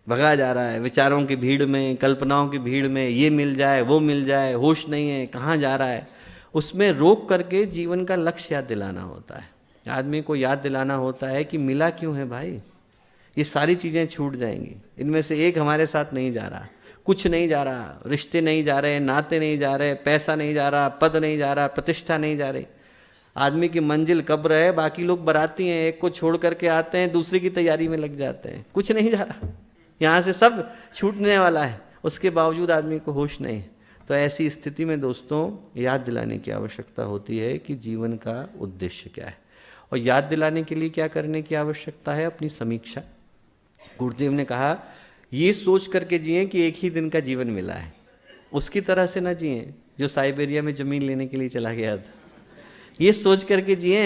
भगा जा रहा है विचारों की भीड़ में, कल्पनाओं की भीड़ में, ये मिल जाए वो मिल जाए, होश नहीं है कहाँ जा रहा है। उसमें रोक करके जीवन का लक्ष्य याद दिलाना होता है। आदमी को याद दिलाना होता है कि मिला क्यों है भाई। ये सारी चीज़ें छूट जाएंगी, इनमें से एक हमारे साथ नहीं जा रहा, कुछ नहीं जा रहा, रिश्ते नहीं जा रहे, नाते नहीं जा रहे, पैसा नहीं जा रहा, पद नहीं जा रहा, प्रतिष्ठा नहीं जा रही। आदमी की मंजिल कब्र है, बाकी लोग बराती हैं, एक को छोड़ करके आते हैं, दूसरे की तैयारी में लग जाते हैं, कुछ नहीं जा रहा, यहाँ से सब छूटने वाला है, उसके बावजूद आदमी को होश नहीं। तो ऐसी स्थिति में दोस्तों याद दिलाने की आवश्यकता होती है कि जीवन का उद्देश्य क्या है। और याद दिलाने के लिए क्या करने की आवश्यकता है? अपनी समीक्षा। गुरुदेव ने कहा ये सोच करके जिए कि एक ही दिन का जीवन मिला है, उसकी तरह से ना जिए जो साइबेरिया में ज़मीन लेने के लिए चला गया था। ये सोच करके जिए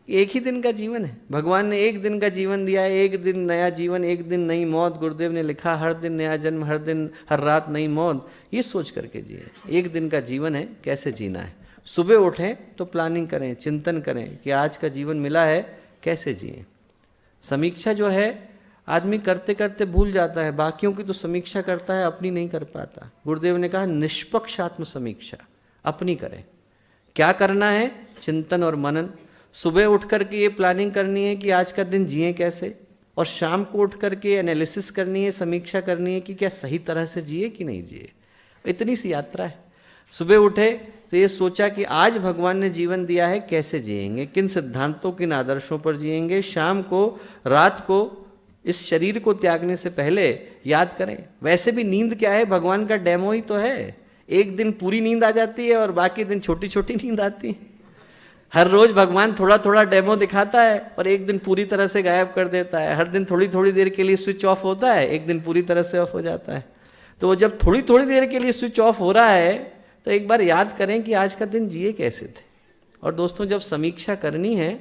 एक ही दिन का जीवन है, भगवान ने एक दिन का जीवन दिया है, एक दिन नया जीवन, एक दिन नई मौत। गुरुदेव ने लिखा हर दिन नया जन्म, हर दिन हर रात नई मौत। ये सोच करके जिए, एक दिन का जीवन है, कैसे जीना है। सुबह उठें तो प्लानिंग करें, चिंतन करें कि आज का जीवन मिला है, कैसे जिए। समीक्षा जो है आदमी करते करते भूल जाता है, बाकियों की तो समीक्षा करता है, अपनी नहीं कर पाता। गुरुदेव ने कहा निष्पक्ष आत्म समीक्षा अपनी करें। क्या करना है? चिंतन और मनन। सुबह उठ करके ये प्लानिंग करनी है कि आज का दिन जिए कैसे, और शाम को उठ करके एनालिसिस करनी है, समीक्षा करनी है कि क्या सही तरह से जिए कि नहीं जिए। इतनी सी यात्रा है। सुबह उठे तो ये सोचा कि आज भगवान ने जीवन दिया है, कैसे जिएंगे, किन सिद्धांतों, किन आदर्शों पर जिएंगे। शाम को, रात को इस शरीर को त्यागने से पहले याद करें। वैसे भी नींद क्या है? भगवान का डेमो ही तो है। एक दिन पूरी नींद आ जाती है और बाकी दिन छोटी छोटी नींद आती है। हर रोज भगवान थोड़ा थोड़ा डेमो दिखाता है और एक दिन पूरी तरह से गायब कर देता है। हर दिन थोड़ी थोड़ी देर के लिए स्विच ऑफ होता है, एक दिन पूरी तरह से ऑफ हो जाता है। तो जब थोड़ी थोड़ी देर के लिए स्विच ऑफ हो रहा है तो एक बार याद करें कि आज का दिन जिए कैसे थे। और दोस्तों जब समीक्षा करनी है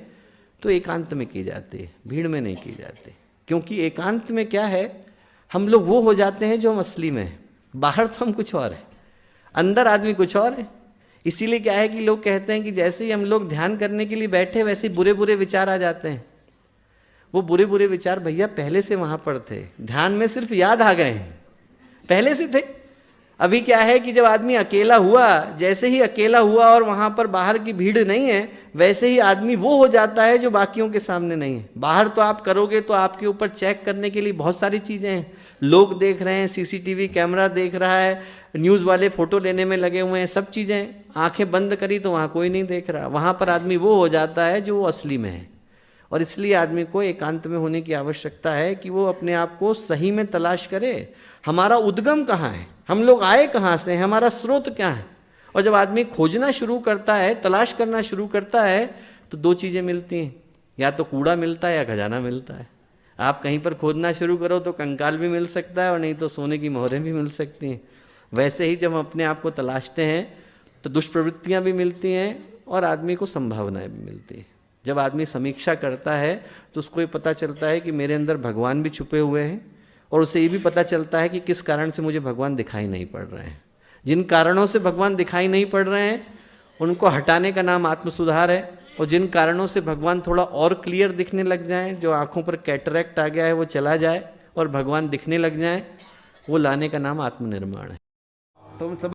तो एकांत में की जाती है, भीड़ में नहीं की जाती। क्योंकि एकांत में क्या है, हम लोग वो हो जाते हैं जो हम असली में हैं। बाहर तो हम कुछ और है, अंदर आदमी कुछ और है। इसीलिए क्या है कि लोग कहते हैं कि जैसे ही हम लोग ध्यान करने के लिए बैठे वैसे ही बुरे बुरे विचार आ जाते हैं। वो बुरे बुरे विचार भैया पहले से वहाँ पर थे, ध्यान में सिर्फ याद आ गए हैं, पहले से थे। अभी क्या है कि जब आदमी अकेला हुआ, जैसे ही अकेला हुआ और वहाँ पर बाहर की भीड़ नहीं है, वैसे ही आदमी वो हो जाता है जो बाकियों के सामने नहीं है। बाहर तो आप करोगे तो आपके ऊपर चेक करने के लिए बहुत सारी चीज़ें हैं, लोग देख रहे हैं, सीसीटीवी कैमरा देख रहा है, न्यूज़ वाले फ़ोटो लेने में लगे हुए हैं, सब चीज़ें। आंखें बंद करी तो वहाँ कोई नहीं देख रहा। वहाँ पर आदमी वो हो जाता है जो वो असली में है। और इसलिए आदमी को एकांत में होने की आवश्यकता है कि वो अपने आप को सही में तलाश करे। हमारा उद्गम कहाँ है, हम लोग आए कहाँ से, हमारा स्रोत क्या है। और जब आदमी खोजना शुरू करता है, तलाश करना शुरू करता है, तो दो चीज़ें मिलती हैं, या तो कूड़ा मिलता है या खजाना मिलता है। आप कहीं पर खोदना शुरू करो तो कंकाल भी मिल सकता है और नहीं तो सोने की मोहरें भी मिल सकती हैं। वैसे ही जब हम अपने आप को तलाशते हैं तो दुष्प्रवृत्तियाँ भी मिलती हैं और आदमी को संभावनाएं भी मिलती हैं। जब आदमी समीक्षा करता है तो उसको ये पता चलता है कि मेरे अंदर भगवान भी छुपे हुए हैं, और उसे ये भी पता चलता है कि किस कारण से मुझे भगवान दिखाई नहीं पड़ रहे हैं। जिन कारणों से भगवान दिखाई नहीं पड़ रहे हैं उनको हटाने का नाम आत्मसुधार है, और जिन कारणों से भगवान थोड़ा और क्लियर दिखने लग जाएं, जो आँखों पर कैटरैक्ट आ गया है वो चला जाए और भगवान दिखने लग जाएं, वो लाने का नाम आत्मनिर्माण है। तुम सब